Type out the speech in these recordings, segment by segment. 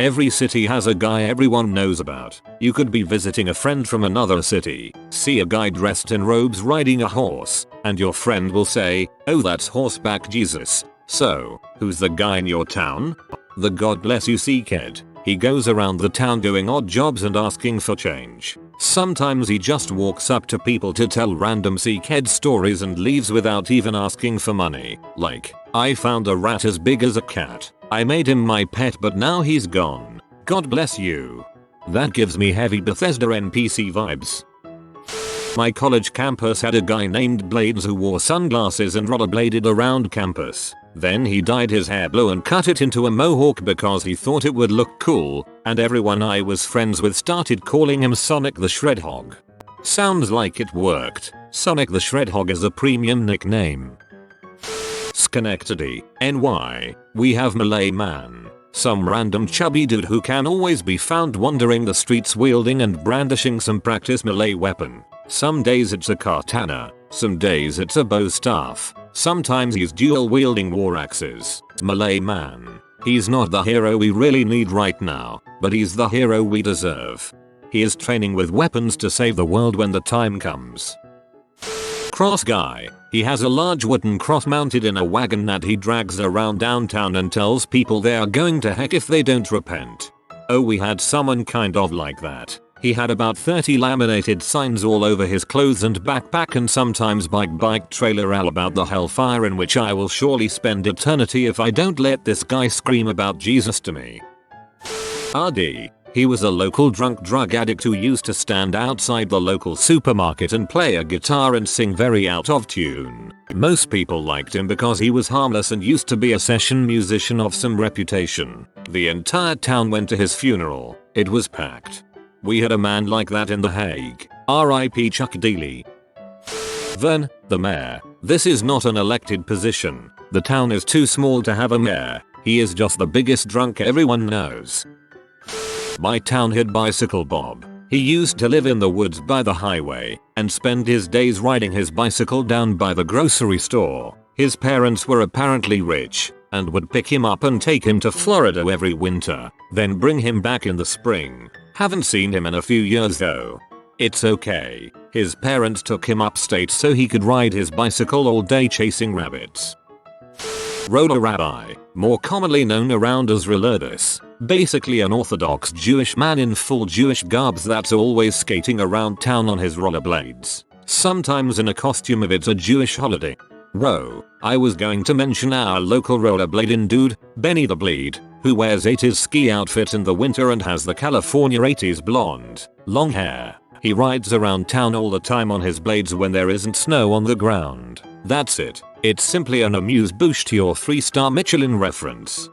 Every city has a guy everyone knows about. You could be visiting a friend from another city, see a guy dressed in robes riding a horse, and your friend will say, "Oh, that's Horseback Jesus. So, who's the guy in your town?" The God bless you kid. He goes around the town doing odd jobs and asking for change. Sometimes he just walks up to people to tell random kid stories and leaves without even asking for money. Like, "I found a rat as big as a cat. I made him my pet but now he's gone. God bless you." That gives me heavy Bethesda NPC vibes. My college campus had a guy named Blades who wore sunglasses and rollerbladed around campus. Then he dyed his hair blue and cut it into a mohawk because he thought it would look cool, and everyone I was friends with started calling him Sonic the Shredhog. Sounds like it worked. Sonic the Shredhog is a premium nickname. Schenectady, NY. We have Malay Man. Some random chubby dude who can always be found wandering the streets wielding and brandishing some practice Malay weapon. Some days it's a katana, some days it's a bow staff, sometimes he's dual wielding war axes. Malay Man. He's not the hero we really need right now, but he's the hero we deserve. He is training with weapons to save the world when the time comes. Cross Guy. He has a large wooden cross mounted in a wagon that he drags around downtown and tells people they are going to heck if they don't repent. Oh, we had someone kind of like that. He had about 30 laminated signs all over his clothes and backpack and sometimes bike trailer all about the hellfire in which I will surely spend eternity if I don't let this guy scream about Jesus to me. RD. He was a local drug addict who used to stand outside the local supermarket and play a guitar and sing very out of tune. Most people liked him because he was harmless and used to be a session musician of some reputation. The entire town went to his funeral. It was packed. We had a man like that in The Hague. R.I.P. Chuck Dealey. Vern, the mayor. This is not an elected position. The town is too small to have a mayor. He is just the biggest drunk everyone knows. My town had Bicycle Bob. He used to live in the woods by the highway and spend his days riding his bicycle down by the grocery store. His parents were apparently rich and would pick him up and take him to Florida every winter, then bring him back in the spring. Haven't seen him in a few years though. It's okay. His parents took him upstate so he could ride his bicycle all day chasing rabbits. Roller Rabbi, more commonly known around as Relerdus, basically an Orthodox Jewish man in full Jewish garbs that's always skating around town on his rollerblades, sometimes in a costume if it's a Jewish holiday. I was going to mention our local rollerblading dude, Benny the Bleed, who wears 80s ski outfit in the winter and has the California 80s blonde, long hair. He rides around town all the time on his blades when there isn't snow on the ground. That's it. It's simply an amuse-bouche to your 3-star Michelin reference.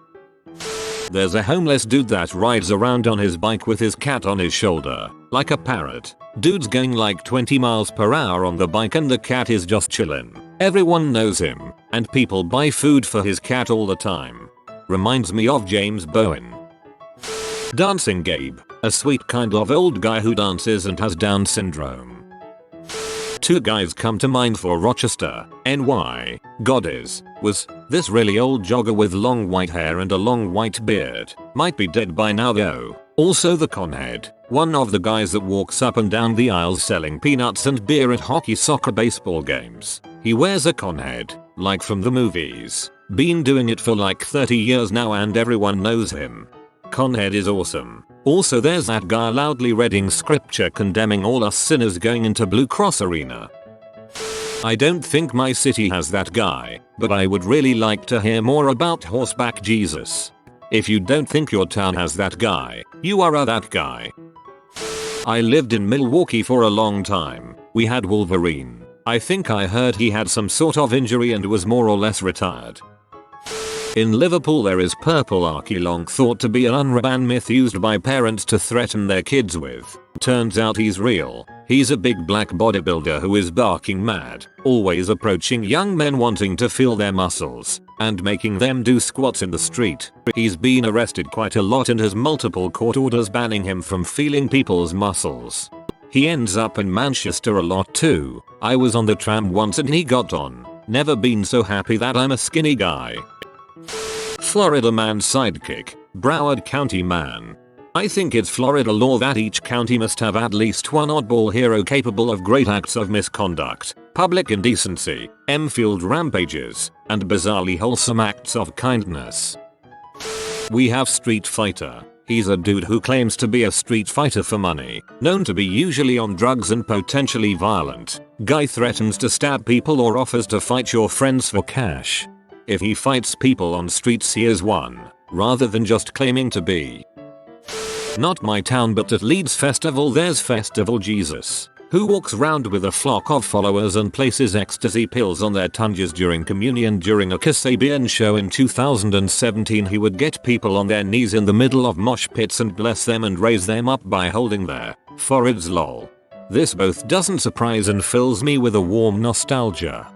There's a homeless dude that rides around on his bike with his cat on his shoulder, like a parrot. Dude's going like 20 miles per hour on the bike and the cat is just chillin'. Everyone knows him, and people buy food for his cat all the time. Reminds me of James Bowen. Dancing Gabe, a sweet kind of old guy who dances and has Down syndrome. Two guys come to mind for Rochester, NY. Was this really old jogger with long white hair and a long white beard. Might be dead by now though. Also the conhead, one of the guys that walks up and down the aisles selling peanuts and beer at hockey, soccer, baseball games. He wears a conhead, like from the movies. Been doing it for like 30 years now and everyone knows him. Conhead is awesome. Also there's that guy loudly reading scripture condemning all us sinners going into Blue Cross Arena. I don't think my city has that guy, but I would really like to hear more about Horseback Jesus. If you don't think your town has that guy, you are that guy. I lived in Milwaukee for a long time. We had Wolverine. I think I heard he had some sort of injury and was more or less retired. In Liverpool there is Purple Archie, long thought to be an unwritten myth used by parents to threaten their kids with. Turns out he's real. He's a big black bodybuilder who is barking mad, always approaching young men wanting to feel their muscles, and making them do squats in the street. He's been arrested quite a lot and has multiple court orders banning him from feeling people's muscles. He ends up in Manchester a lot too. I was on the tram once and he got on. Never been so happy that I'm a skinny guy. Florida man sidekick, Broward County man. I think it's Florida law that each county must have at least one oddball hero capable of great acts of misconduct, public indecency, M-fueled rampages, and bizarrely wholesome acts of kindness. We have Street Fighter. He's a dude who claims to be a street fighter for money, known to be usually on drugs and potentially violent. Guy threatens to stab people or offers to fight your friends for cash. If he fights people on streets, he is one, rather than just claiming to be. Not my town, but at Leeds Festival there's Festival Jesus, who walks round with a flock of followers and places ecstasy pills on their tongues during communion. During a Kasabian show in 2017, he would get people on their knees in the middle of mosh pits and bless them and raise them up by holding their foreheads. Lol. This both doesn't surprise and fills me with a warm nostalgia.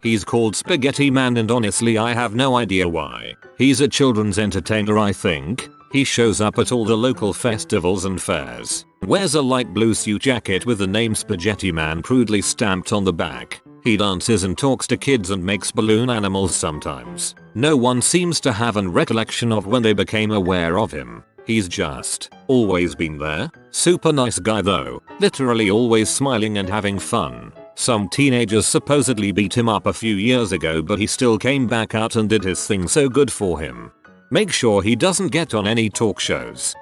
He's called Spaghetti Man, and honestly I have no idea why. He's a children's entertainer, I think. He shows up at all the local festivals and fairs, wears a light blue suit jacket with the name Spaghetti Man crudely stamped on the back. He dances and talks to kids and makes balloon animals sometimes. No one seems to have an recollection of when they became aware of him. He's just always been there. Super nice guy though, literally always smiling and having fun. Some teenagers supposedly beat him up a few years ago, but he still came back out and did his thing, so good for him. Make sure he doesn't get on any talk shows.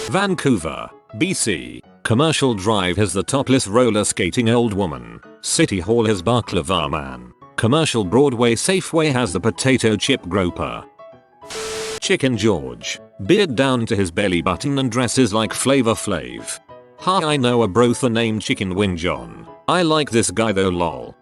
Vancouver, BC. Commercial Drive has the topless roller skating old woman. City Hall has Baklava Man. Commercial Broadway Safeway has the potato chip groper. Chicken George. Beard down to his belly button and dresses like Flavor Flav. Ha, I know a brother named Chicken Wing John. I like this guy though, lol.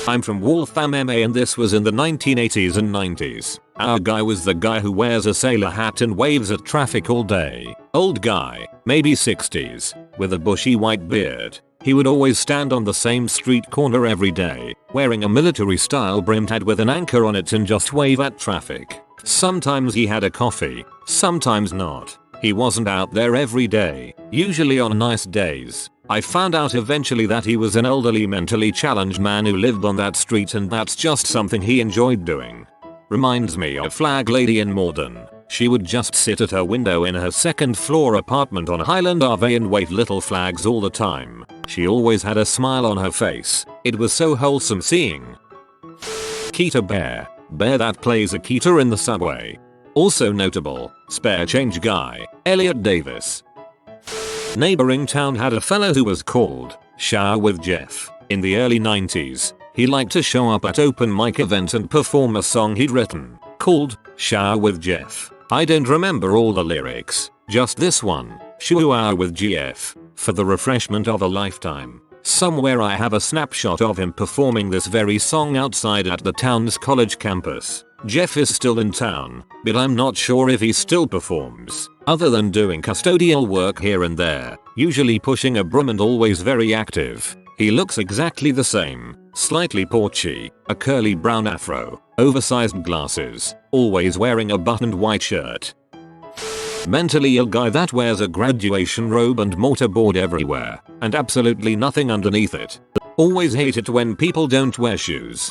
I'm from Wolfam MA and this was in the 1980s and 90s. Our guy was the guy who wears a sailor hat and waves at traffic all day. Old guy, maybe 60s, with a bushy white beard. He would always stand on the same street corner every day, wearing a military style brimmed hat with an anchor on it and just wave at traffic. Sometimes he had a coffee, sometimes not. He wasn't out there every day, usually on nice days. I found out eventually that he was an elderly mentally challenged man who lived on that street, and that's just something he enjoyed doing. Reminds me of Flag Lady in Morden. She would just sit at her window in her second floor apartment on Highland Ave and wave little flags all the time. She always had a smile on her face. It was so wholesome seeing. Keeta Bear. Bear that plays a Keeta in the subway. Also notable, spare change guy, Elliot Davis. Neighboring town had a fellow who was called Shower with Jeff. In the early 90s, he liked to show up at open mic events and perform a song he'd written, called Shower with Jeff. I don't remember all the lyrics, just this one, Shower with GF, for the refreshment of a lifetime. Somewhere I have a snapshot of him performing this very song outside at the town's college campus. Jeff is still in town, but I'm not sure if he still performs, other than doing custodial work here and there, usually pushing a broom and always very active. He looks exactly the same, slightly porchy, a curly brown afro, oversized glasses, always wearing a buttoned white shirt. Mentally ill guy that wears a graduation robe and mortarboard everywhere, and absolutely nothing underneath it. Always hate it when people don't wear shoes.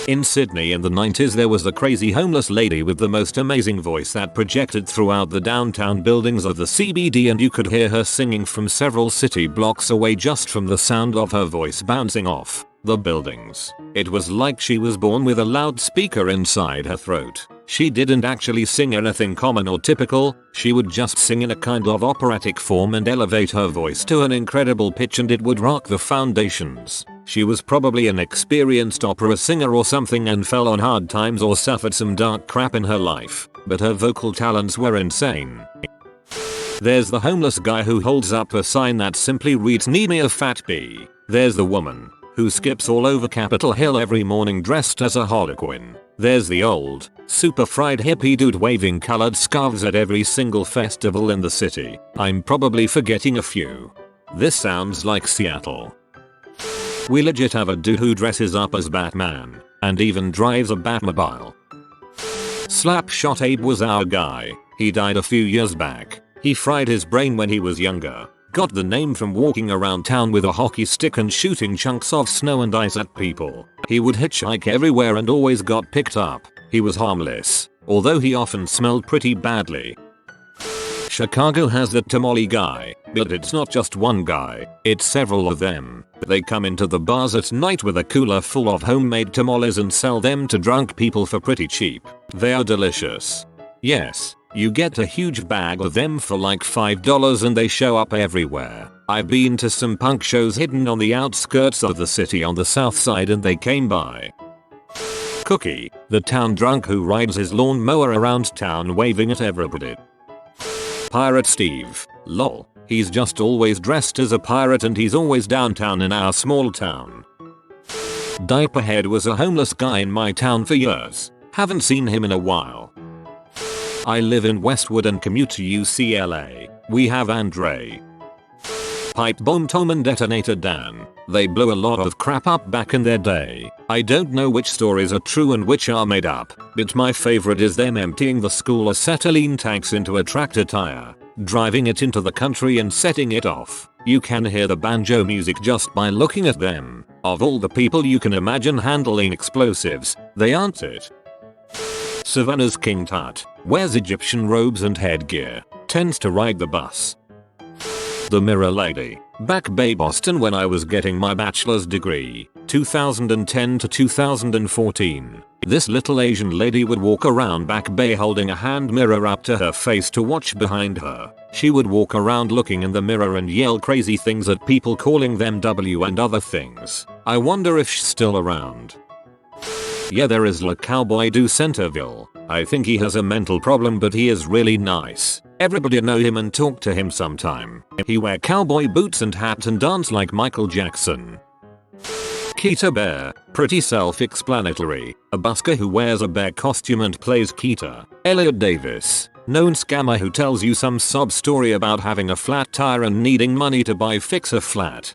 In Sydney in the 90s there was a crazy homeless lady with the most amazing voice that projected throughout the downtown buildings of the CBD, and you could hear her singing from several city blocks away just from the sound of her voice bouncing off the buildings. It was like she was born with a loudspeaker inside her throat. She didn't actually sing anything common or typical, she would just sing in a kind of operatic form and elevate her voice to an incredible pitch, and it would rock the foundations. She was probably an experienced opera singer or something and fell on hard times or suffered some dark crap in her life, but her vocal talents were insane. There's the homeless guy who holds up a sign that simply reads "Need me a fat bee." There's the woman who skips all over Capitol Hill every morning dressed as a harlequin. There's the old, super fried hippie dude waving colored scarves at every single festival in the city. I'm probably forgetting a few. This sounds like Seattle. We legit have a dude who dresses up as Batman, and even drives a Batmobile. Slapshot Abe was our guy. He died a few years back. He fried his brain when he was younger. Got the name from walking around town with a hockey stick and shooting chunks of snow and ice at people. He would hitchhike everywhere and always got picked up. He was harmless. although he often smelled pretty badly. Chicago has the tamale guy, but it's not just one guy, it's several of them. They come into the bars at night with a cooler full of homemade tamales and sell them to drunk people for pretty cheap. They are delicious. Yes, you get a huge bag of them for like $5 and they show up everywhere. I've been to some punk shows hidden on the outskirts of the city on the south side and they came by. Cookie, the town drunk who rides his lawnmower around town waving at everybody. Pirate Steve, lol, he's just always dressed as a pirate and he's always downtown in our small town. Diaperhead was a homeless guy in my town for years, haven't seen him in a while. I live in Westwood and commute to UCLA, we have Andre. Pipe bomb Tom and detonator Dan, they blew a lot of crap up back in their day. I don't know which stories are true and which are made up, but my favorite is them emptying the school acetylene tanks into a tractor tire, driving it into the country and setting it off. You can hear the banjo music just by looking at them. Of all the people you can imagine handling explosives, they aren't it. Savannah's King Tut wears Egyptian robes and headgear, tends to ride the bus. The Mirror Lady, Back Bay Boston when I was getting my bachelor's degree, 2010 to 2014. This little Asian lady would walk around Back Bay holding a hand mirror up to her face to watch behind her. She would walk around looking in the mirror and yell crazy things at people calling them W and other things. I wonder if she's still around. Yeah, there is La Cowboy do Centerville. I think he has a mental problem but he is really nice. Everybody know him and talk to him sometime. He wear cowboy boots and hat and dance like Michael Jackson. Keita Bear, pretty self-explanatory, a busker who wears a bear costume and plays Keita. Elliot Davis, known scammer who tells you some sob story about having a flat tire and needing money to buy fix a flat.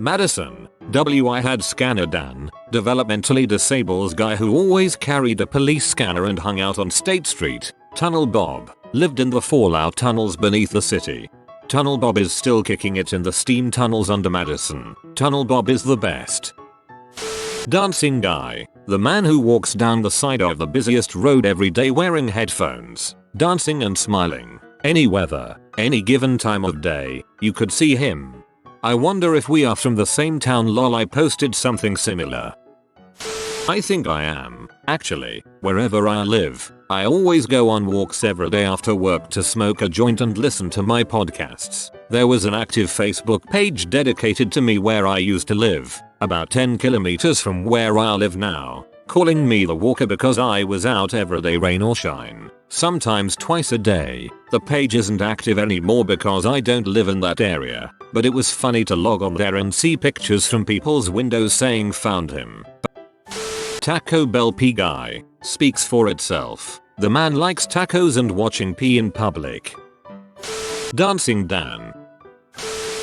Madison, I had Scanner Dan, developmentally disabled guy who always carried a police scanner and hung out on State Street. Tunnel Bob, lived in the fallout tunnels beneath the city. Tunnel Bob is still kicking it in the steam tunnels under Madison. Tunnel Bob is the best. Dancing Guy, the man who walks down the side of the busiest road every day wearing headphones, dancing and smiling. Any weather, any given time of day, you could see him. I wonder if we are from the same town. Lol, I posted something similar. I think I am. Actually, wherever I live, I always go on walks every day after work to smoke a joint and listen to my podcasts. There was an active Facebook page dedicated to me where I used to live, about 10 kilometers from where I live now, calling me the walker because I was out every day rain or shine, sometimes twice a day. The page isn't active anymore because I don't live in that area, but it was funny to log on there and see pictures from people's windows saying found him. Taco Bell pee guy, speaks for itself. The man likes tacos and watching pee in public. Dancing Dan.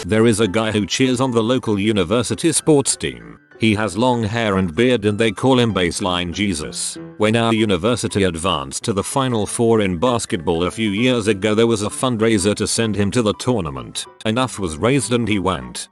There is a guy who cheers on the local university sports team. He has long hair and beard and they call him Baseline Jesus. When our university advanced to the Final Four in basketball a few years ago, there was a fundraiser to send him to the tournament. Enough was raised and he went.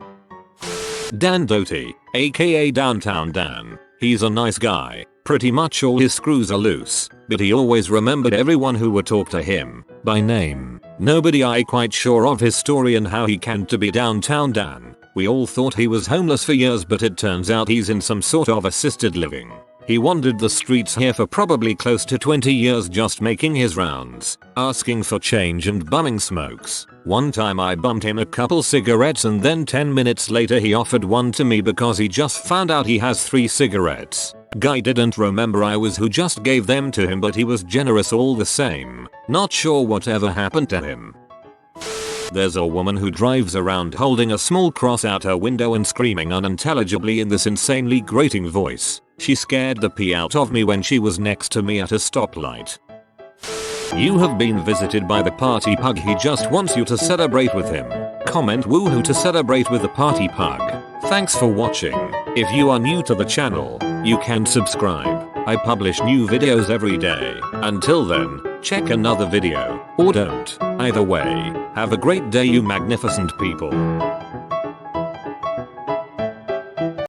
Dan Doty, aka Downtown Dan. He's a nice guy, pretty much all his screws are loose, but he always remembered everyone who would talk to him, by name. Nobody I quite sure of his story and how he came to be Downtown Dan. We all thought he was homeless for years but it turns out he's in some sort of assisted living. He wandered the streets here for probably close to 20 years just making his rounds, asking for change and bumming smokes. One time I bummed him a couple cigarettes and then 10 minutes later he offered one to me because he just found out he has 3 cigarettes. Guy didn't remember I was who just gave them to him but he was generous all the same. Not sure whatever happened to him. There's a woman who drives around holding a small cross out her window and screaming unintelligibly in this insanely grating voice. She scared the pee out of me when she was next to me at a stoplight. You have been visited by the party pug. He just wants you to celebrate with him. Comment woohoo to celebrate with the party pug. Thanks for watching. If you are new to the channel, you can subscribe. I publish new videos every day. Until then, check another video, or don't. Either way, have a great day you magnificent people.